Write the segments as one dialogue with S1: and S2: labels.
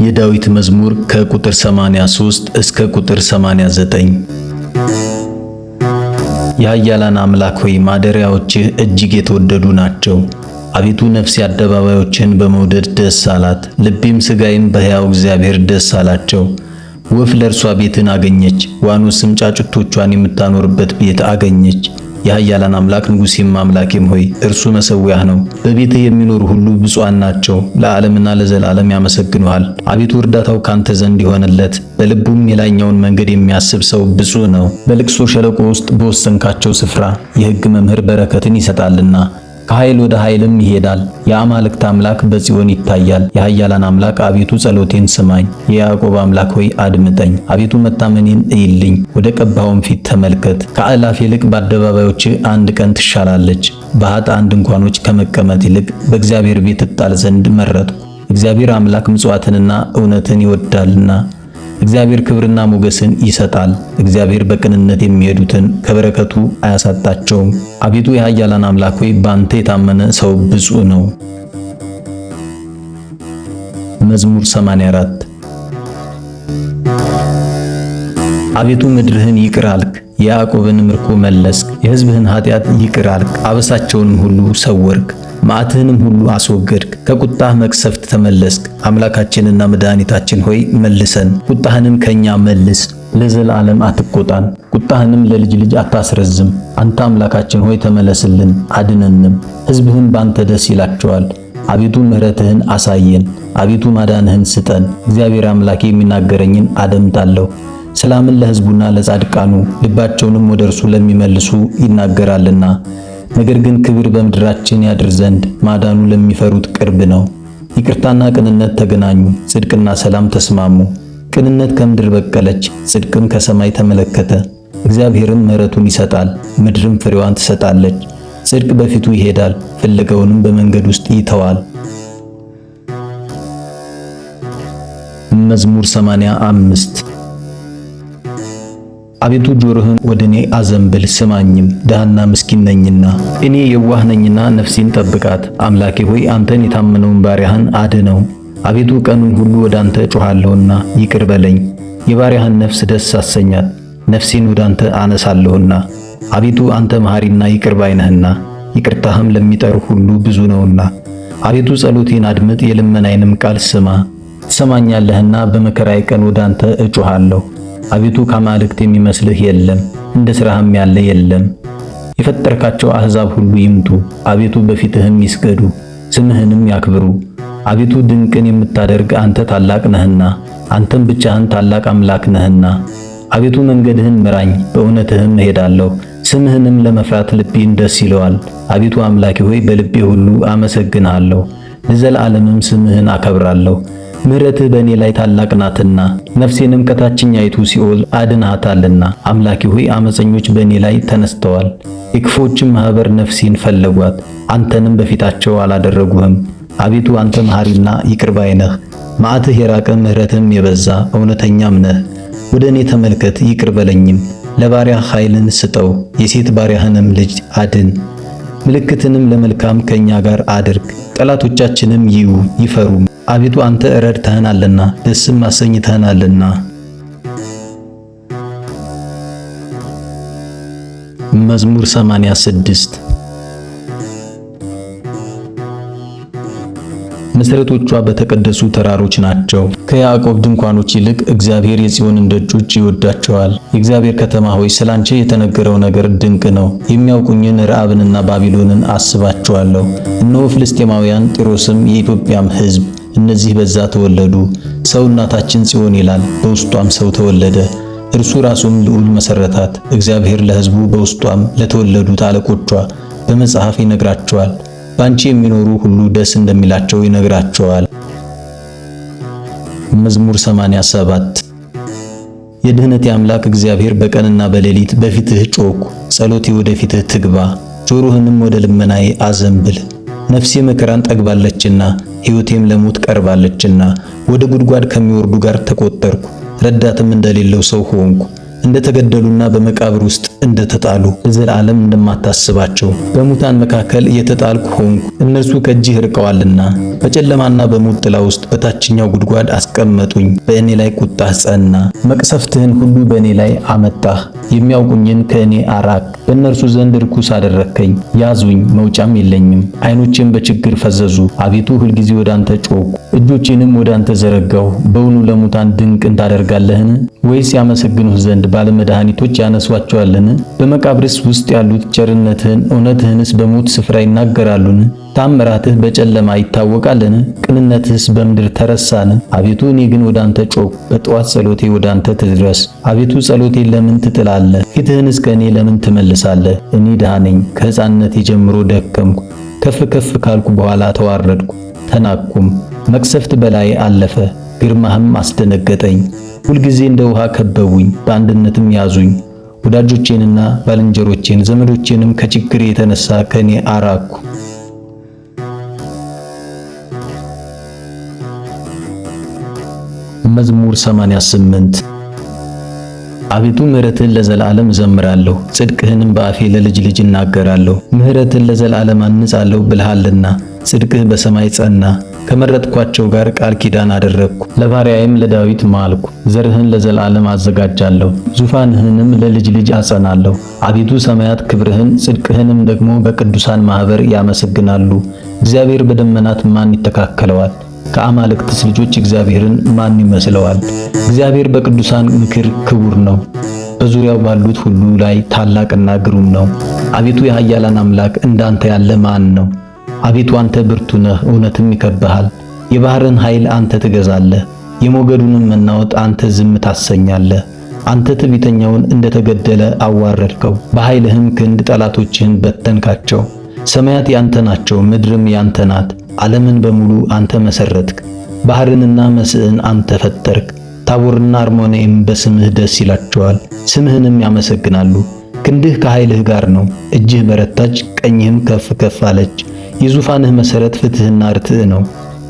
S1: የዳዊት መዝሙር ከቁጥር 83 እስከ ቁጥር 89። የኃያላን አምላክ ሆይ ማደሪያዎችህ እጅግ የተወደዱ ናቸው። አቤቱ ነፍሴ አደባባዮችህን በመውደድ ደስ አላት፣ ልቤም ሥጋዬም በሕያው እግዚአብሔር ደስ አላቸው። ወፍ ለእርሷ ቤትን አገኘች፣ ዋኖስም ጫጩቶቿን የምታኖርበት ቤት አገኘች። የኃያላን አምላክ ንጉሴም አምላኬም ሆይ እርሱ መሠዊያህ ነው። በቤትህ የሚኖሩ ሁሉ ብፁዓን ናቸው፣ ለዓለምና ለዘላለም ያመሰግኑሃል። አቤቱ እርዳታው ካንተ ዘንድ ይሆንለት፣ በልቡም የላይኛውን መንገድ የሚያስብ ሰው ብፁዕ ነው። በልቅሶ ሸለቆ ውስጥ በወሰንካቸው ስፍራ የሕግ መምህር በረከትን ይሰጣልና ከኃይል ወደ ኃይልም ይሄዳል። የአማልክት አምላክ በጽዮን ይታያል። የኃያላን አምላክ አቤቱ ጸሎቴን ስማኝ። የያዕቆብ አምላክ ሆይ አድምጠኝ። አቤቱ መታመኔን እይልኝ፣ ወደ ቀባኸውም ፊት ተመልከት። ከአእላፍ ይልቅ በአደባባዮች አንድ ቀን ትሻላለች። በኃጥአን ድንኳኖች ከመቀመጥ ይልቅ በእግዚአብሔር ቤት እጣል ዘንድ መረጥኩ። እግዚአብሔር አምላክ ምጽዋትንና እውነትን ይወዳልና እግዚአብሔር ክብርና ሞገስን ይሰጣል። እግዚአብሔር በቅንነት የሚሄዱትን ከበረከቱ አያሳጣቸውም። አቤቱ የኃያላን አምላክ ሆይ ባንተ የታመነ ሰው ብፁዕ ነው። መዝሙር 84። አቤቱ ምድርህን ይቅር አልክ፣ የያዕቆብን ምርኮ መለስክ። የሕዝብህን ኃጢአት ይቅር አልክ፣ አበሳቸውንም ሁሉ ሰወርክ። መዓትህንም ሁሉ አስወገድክ፣ ከቁጣህ መቅሰፍት ተመለስክ። አምላካችንና መድኃኒታችን ሆይ መልሰን፣ ቁጣህንም ከኛ መልስ። ለዘላለም አትቆጣን፣ ቁጣህንም ለልጅ ልጅ አታስረዝም። አንተ አምላካችን ሆይ ተመለስልን፣ አድነንም። ሕዝብህን ባንተ ደስ ይላቸዋል። አቤቱ ምሕረትህን አሳየን፣ አቤቱ ማዳንህን ስጠን። እግዚአብሔር አምላኬ የሚናገረኝን አደምጣለሁ። ሰላምን ለሕዝቡና ለጻድቃኑ፣ ልባቸውንም ወደ እርሱ ለሚመልሱ ይናገራልና። ነገር ግን ክብር በምድራችን ያድር ዘንድ ማዳኑ ለሚፈሩት ቅርብ ነው። ይቅርታና ቅንነት ተገናኙ፣ ጽድቅና ሰላም ተስማሙ። ቅንነት ከምድር በቀለች፣ ጽድቅም ከሰማይ ተመለከተ። እግዚአብሔርም ምሕረቱን ይሰጣል፣ ምድርም ፍሬዋን ትሰጣለች። ጽድቅ በፊቱ ይሄዳል፣ ፍለጋውንም በመንገድ ውስጥ ይተዋል። መዝሙር 85። አቤቱ ጆሮህን ወደ እኔ አዘንብል ስማኝም፣ ድሃና ምስኪን ነኝና። እኔ የዋህ ነኝና ነፍሴን ጠብቃት። አምላኬ ሆይ አንተን የታመነውን ባሪያህን አድነው። አቤቱ ቀኑን ሁሉ ወደ አንተ እጮኻለሁና ይቅር በለኝ። የባሪያህን ነፍስ ደስ አሰኛት፣ ነፍሴን ወደ አንተ አነሳለሁና። አቤቱ አንተ መሐሪና ይቅር ባይ ነህና፣ ይቅርታህም ለሚጠሩ ሁሉ ብዙ ነውና። አቤቱ ጸሎቴን አድምጥ፣ የልመናዬንም ቃል ስማ። ትሰማኛለህና በመከራዬ ቀን ወደ አንተ እጮኻለሁ። አቤቱ ከአማልክት የሚመስልህ የለም፣ እንደ ሥራህም ያለ የለም። የፈጠርካቸው አሕዛብ ሁሉ ይምጡ፣ አቤቱ በፊትህም ይስገዱ፣ ስምህንም ያክብሩ። አቤቱ ድንቅን የምታደርግ አንተ ታላቅ ነህና፣ አንተም ብቻህን ታላቅ አምላክ ነህና። አቤቱ መንገድህን ምራኝ፣ በእውነትህም እሄዳለሁ። ስምህንም ለመፍራት ልቤን ደስ ይለዋል። አቤቱ አምላኬ ሆይ በልቤ ሁሉ አመሰግንሃለሁ፣ ለዘላለምም ስምህን አከብራለሁ። ምሕረትህ በእኔ ላይ ታላቅ ናትና፣ ነፍሴንም ከታችኛይቱ ሲኦል አድነሃታልና። አምላኬ ሆይ ዓመፀኞች በእኔ ላይ ተነስተዋል፣ የክፉዎችም ማኅበር ነፍሴን ፈለጓት፣ አንተንም በፊታቸው አላደረጉህም። አቤቱ አንተ መሐሪና ይቅር ባይ ነህ፣ መዓትህ የራቀ ምሕረትህም የበዛ እውነተኛም ነህ። ወደ እኔ ተመልከት ይቅር በለኝም፣ ለባሪያህ ኃይልን ስጠው፣ የሴት ባሪያህንም ልጅ አድን። ምልክትንም ለመልካም ከእኛ ጋር አድርግ፣ ጠላቶቻችንም ይዩ ይፈሩም። አቤቱ አንተ ረድተኸናልና ደስም አሰኝተኸናልና። መዝሙር 86። መሠረቶቿ በተቀደሱ ተራሮች ናቸው። ከያዕቆብ ድንኳኖች ይልቅ እግዚአብሔር የጽዮንን ደጆች ይወዳቸዋል። የእግዚአብሔር ከተማ ሆይ ስላንቺ የተነገረው ነገር ድንቅ ነው። የሚያውቁኝን ረዓብንና ባቢሎንን አስባቸዋለሁ። እነሆ ፍልስጤማውያን፣ ጢሮስም የኢትዮጵያም ሕዝብ እነዚህ በዛ ተወለዱ። ሰው እናታችን ጽዮን ይላል፣ በውስጧም ሰው ተወለደ። እርሱ ራሱም ልዑል መሠረታት። እግዚአብሔር ለሕዝቡ በውስጧም ለተወለዱት አለቆቿ በመጽሐፍ ይነግራቸዋል። በአንቺ የሚኖሩ ሁሉ ደስ እንደሚላቸው ይነግራቸዋል። መዝሙር 87። የድኅነቴ አምላክ እግዚአብሔር በቀንና በሌሊት በፊትህ ጮኽኩ። ጸሎቴ ወደ ፊትህ ትግባ፣ ጆሮህንም ወደ ልመናዬ አዘንብል። ነፍሴ መከራን ጠግባለችና ሕይወቴም ለሞት ቀርባለችና ወደ ጉድጓድ ከሚወርዱ ጋር ተቆጠርኩ። ረዳትም እንደሌለው ሰው ሆንኩ። እንደተገደሉና በመቃብር ውስጥ እንደተጣሉ ለዘላለም እንደማታስባቸው በሙታን መካከል እየተጣልኩ ሆንኩ። እነርሱ ከእጅህ ርቀዋልና በጨለማና በሞት ጥላ ውስጥ በታችኛው ጉድጓድ አስቀመጡኝ። በእኔ ላይ ቁጣህ ጸና፣ መቅሰፍትህን ሁሉ በእኔ ላይ አመጣህ። የሚያውቁኝን ከእኔ አራቅ፣ በእነርሱ ዘንድ ርኩስ አደረግከኝ። ያዙኝ፣ መውጫም የለኝም። ዓይኖቼም በችግር ፈዘዙ። አቤቱ ሁልጊዜ ወደ አንተ ጮኽሁ፣ እጆቼንም ወደ አንተ ዘረጋሁ። በውኑ ለሙታን ድንቅን ታደርጋለህን? ወይስ ያመሰግኑህ ዘንድ ባለመድኃኒቶች ያነሷቸዋልን? በመቃብርስ ውስጥ ያሉት ቸርነትህን እውነትህንስ በሞት ስፍራ ይናገራሉን? ታምራትህ በጨለማ ይታወቃልን? ቅንነትህስ በምድር ተረሳን? አቤቱ እኔ ግን ወደ አንተ ጮኽሁ፣ በጠዋት ጸሎቴ ወደ አንተ ትድረስ። አቤቱ ጸሎቴን ለምን ትጥላለህ? ፊትህንስ ከእኔ ለምን ትመልሳለህ? እኔ ድሃ ነኝ፣ ከሕፃንነቴ ጀምሮ ደከምኩ። ከፍ ከፍ ካልኩ በኋላ ተዋረድኩ ተናቅኩም። መቅሰፍት በላይ አለፈ፣ ግርማህም አስደነገጠኝ። ሁልጊዜ እንደ ውሃ ከበቡኝ፣ በአንድነትም ያዙኝ። ወዳጆቼንና ባልንጀሮቼን ዘመዶቼንም ከችግሬ የተነሳ ከእኔ አራቅሁ። መዝሙር 88 አቤቱ ምሕረትህን ለዘላለም እዘምራለሁ፣ ጽድቅህንም በአፌ ለልጅ ልጅ እናገራለሁ። ምሕረትህን ለዘላለም አንጻለሁ ብለሃልና ጽድቅህ በሰማይ ጸና። ከመረጥኳቸው ጋር ቃል ኪዳን አደረግኩ፣ ለባሪያዬም ለዳዊት ማልኩ። ዘርህን ለዘላለም አዘጋጃለሁ፣ ዙፋንህንም ለልጅ ልጅ አጸናለሁ። አቤቱ ሰማያት ክብርህን ጽድቅህንም ደግሞ በቅዱሳን ማኅበር ያመሰግናሉ። እግዚአብሔር በደመናት ማን ይተካከለዋል? ከአማልክትስ ልጆች እግዚአብሔርን ማን ይመስለዋል? እግዚአብሔር በቅዱሳን ምክር ክቡር ነው፣ በዙሪያው ባሉት ሁሉ ላይ ታላቅና ግሩም ነው። አቤቱ የኃያላን አምላክ እንዳንተ ያለ ማን ነው? አቤቱ አንተ ብርቱ ነህ፣ እውነትም ይከብብሃል። የባሕርን ኃይል አንተ ትገዛለህ፣ የሞገዱንም መናወጥ አንተ ዝም ታሰኛለህ። አንተ ትዕቢተኛውን እንደተገደለ አዋረድከው፣ በኃይልህም ክንድ ጠላቶችህን በተንካቸው። ሰማያት ያንተ ናቸው፣ ምድርም ያንተ ናት። ዓለምን በሙሉ አንተ መሰረትክ፣ ባሕርንና መስዕን አንተ ፈጠርክ። ታቦርና አርሞንዔም በስምህ ደስ ይላቸዋል፣ ስምህንም ያመሰግናሉ። ክንድህ ከኃይልህ ጋር ነው፣ እጅህ በረታች፣ ቀኝህም ከፍ ከፍ አለች። የዙፋንህ መሠረት ፍትሕና ርትዕ ነው፣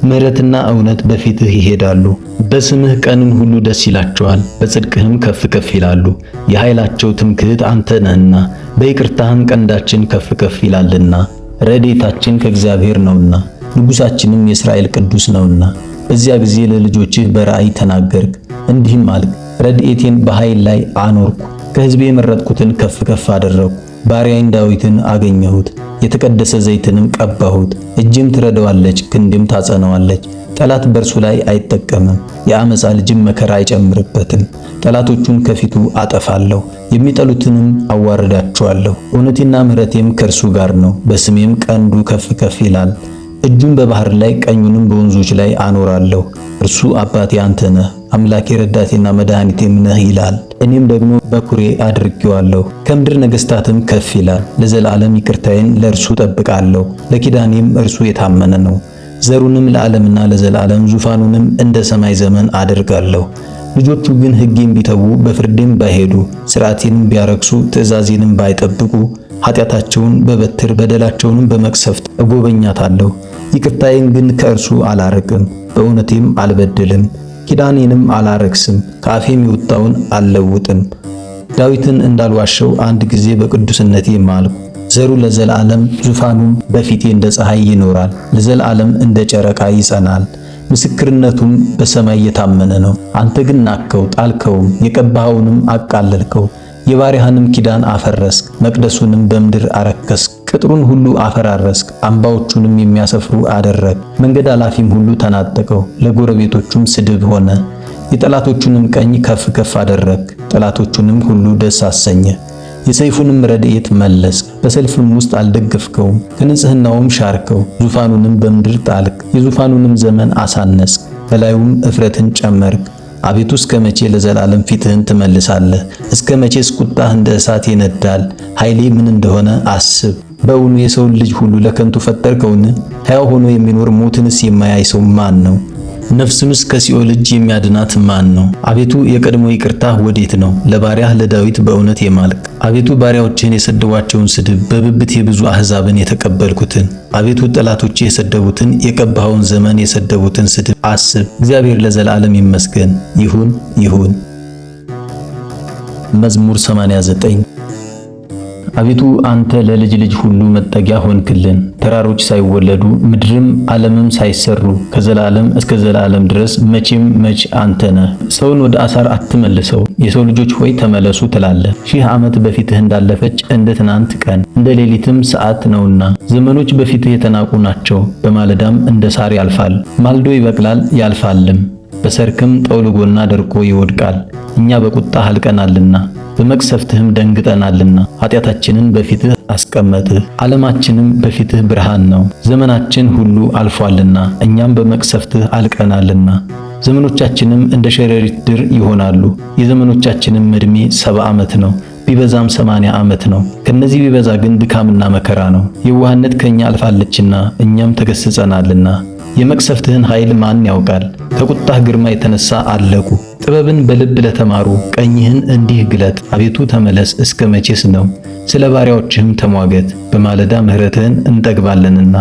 S1: ምሕረትና እውነት በፊትህ ይሄዳሉ። በስምህ ቀንን ሁሉ ደስ ይላቸዋል፣ በጽድቅህም ከፍ ከፍ ይላሉ። የኃይላቸው ትምክሕት አንተ ነህና፣ በይቅርታህም ቀንዳችን ከፍ ከፍ ይላልና። ረድኤታችን ከእግዚአብሔር ነውና፣ ንጉሣችንም የእስራኤል ቅዱስ ነውና። በዚያ ጊዜ ለልጆችህ በራእይ ተናገርክ፣ እንዲህም አልክ። ረድኤቴን በኃይል ላይ አኖርኩ፣ ከሕዝቤ የመረጥኩትን ከፍ ከፍ አደረግኩ። ባሪያዬን ዳዊትን አገኘሁት፣ የተቀደሰ ዘይትንም ቀባሁት። እጅም ትረዳዋለች፣ ክንድም ታጸናዋለች። ጠላት በእርሱ ላይ አይጠቀምም፣ የአመፃ ልጅም መከራ አይጨምርበትም። ጠላቶቹን ከፊቱ አጠፋለሁ፣ የሚጠሉትንም አዋርዳቸዋለሁ። እውነቴና ምሕረቴም ከእርሱ ጋር ነው፣ በስሜም ቀንዱ ከፍ ከፍ ይላል። እጁን በባሕር ላይ ቀኙንም በወንዞች ላይ አኖራለሁ። እርሱ አባቴ አንተ ነህ፣ አምላኬ ረዳቴና መድኃኒቴም ነህ ይላል። እኔም ደግሞ በኵሬ አድርጌዋለሁ፣ ከምድር ነገሥታትም ከፍ ይላል። ለዘላለም ይቅርታዬን ለእርሱ ጠብቃለሁ፣ ለኪዳኔም እርሱ የታመነ ነው። ዘሩንም ለዓለምና ለዘላለም ዙፋኑንም እንደ ሰማይ ዘመን አደርጋለሁ። ልጆቹ ግን ሕጌን ቢተዉ በፍርዴም ባይሄዱ ሥርዓቴንም ቢያረክሱ ትእዛዜንም ባይጠብቁ ኃጢአታቸውን በበትር በደላቸውንም በመቅሰፍት እጎበኛታለሁ። ይቅርታዬን ግን ከእርሱ አላርቅም፣ በእውነቴም አልበድልም። ኪዳኔንም አላረክስም፣ ከአፌም የወጣውን አልለውጥም። ዳዊትን እንዳልዋሸው አንድ ጊዜ በቅዱስነቴ ማልኩ። ዘሩ ለዘላለም ዙፋኑም በፊቴ እንደ ፀሐይ ይኖራል፣ ለዘላለም እንደ ጨረቃ ይጸናል። ምስክርነቱም በሰማይ የታመነ ነው። አንተ ግን ናቅከው፣ ጣልከውም፣ የቀባኸውንም አቃለልከው። የባሪያህንም ኪዳን አፈረስክ፣ መቅደሱንም በምድር አረከስክ። ቅጥሩን ሁሉ አፈራረስክ፣ አምባዎቹንም የሚያሰፍሩ አደረግ። መንገድ አላፊም ሁሉ ተናጠቀው፣ ለጎረቤቶቹም ስድብ ሆነ። የጠላቶቹንም ቀኝ ከፍ ከፍ አደረግ፣ ጠላቶቹንም ሁሉ ደስ አሰኘ። የሰይፉንም ረድኤት መለስክ፣ በሰልፍም ውስጥ አልደገፍከውም። ከንጽሕናውም ሻርከው፣ ዙፋኑንም በምድር ጣልክ። የዙፋኑንም ዘመን አሳነስክ፣ በላዩም እፍረትን ጨመርክ። አቤቱ እስከ መቼ ለዘላለም ፊትህን ትመልሳለህ? እስከ መቼስ ቁጣህ እንደ እሳት ይነዳል? ኃይሌ ምን እንደሆነ አስብ። በእውኑ የሰውን ልጅ ሁሉ ለከንቱ ፈጠርከውን? ሕያው ሆኖ የሚኖር ሞትንስ የማያይ ሰው ማን ነው? ነፍስንስ ከሲኦል እጅ የሚያድናት ማን ነው? አቤቱ የቀድሞ ይቅርታህ ወዴት ነው? ለባሪያህ ለዳዊት በእውነት የማልክ አቤቱ ባሪያዎችህን የሰደቧቸውን ስድብ፣ በብብት የብዙ አሕዛብን የተቀበልኩትን አቤቱ ጠላቶች የሰደቡትን የቀባኸውን ዘመን የሰደቡትን ስድብ አስብ። እግዚአብሔር ለዘላለም ይመስገን። ይሁን ይሁን። መዝሙር 89 አቤቱ አንተ ለልጅ ልጅ ሁሉ መጠጊያ ሆንክልን። ተራሮች ሳይወለዱ ምድርም ዓለምም ሳይሰሩ ከዘላለም እስከ ዘላለም ድረስ መቼም መች አንተ ነህ። ሰውን ወደ አሳር አትመልሰው፣ የሰው ልጆች ሆይ ተመለሱ ትላለህ። 1000 ዓመት በፊትህ እንዳለፈች እንደ ትናንት ቀን እንደ ሌሊትም ሰዓት ነውና። ዘመኖች በፊትህ የተናቁ ናቸው፣ በማለዳም እንደ ሳር ያልፋል። ማልዶ ይበቅላል ያልፋልም፣ በሰርክም ጠውልጎና ደርቆ ይወድቃል። እኛ በቁጣህ አልቀናልና በመቅሰፍትህም ደንግጠናልና። ኃጢአታችንን በፊትህ አስቀመጥህ፣ ዓለማችንም በፊትህ ብርሃን ነው። ዘመናችን ሁሉ አልፏልና እኛም በመቅሰፍትህ አልቀናልና። ዘመኖቻችንም እንደ ሸረሪት ድር ይሆናሉ። የዘመኖቻችንም ዕድሜ 70 ዓመት ነው፣ ቢበዛም 80 ዓመት ነው። ከነዚህ ቢበዛ ግን ድካምና መከራ ነው። የዋህነት ከኛ አልፋለችና እኛም ተገስጸናልና። የመቅሰፍትህን ኃይል ማን ያውቃል? ከቁጣህ ግርማ የተነሳ አለቁ። ጥበብን በልብ ለተማሩ ቀኝህን እንዲህ ግለጥ። አቤቱ ተመለስ፣ እስከ መቼስ ነው? ስለ ባሪያዎችህም ተሟገት። በማለዳ ምሕረትህን እንጠግባለንና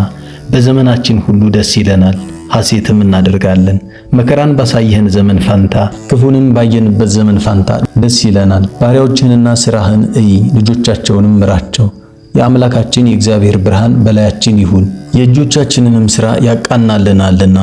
S1: በዘመናችን ሁሉ ደስ ይለናል፣ ሐሴትም እናደርጋለን። መከራን ባሳየህን ዘመን ፋንታ፣ ክፉንም ባየንበት ዘመን ፋንታ ደስ ይለናል። ባሪያዎችህንና ሥራህን እይ፣ ልጆቻቸውንም ምራቸው። የአምላካችን የእግዚአብሔር ብርሃን በላያችን ይሁን፣ የእጆቻችንንም ሥራ ያቃናልናልና።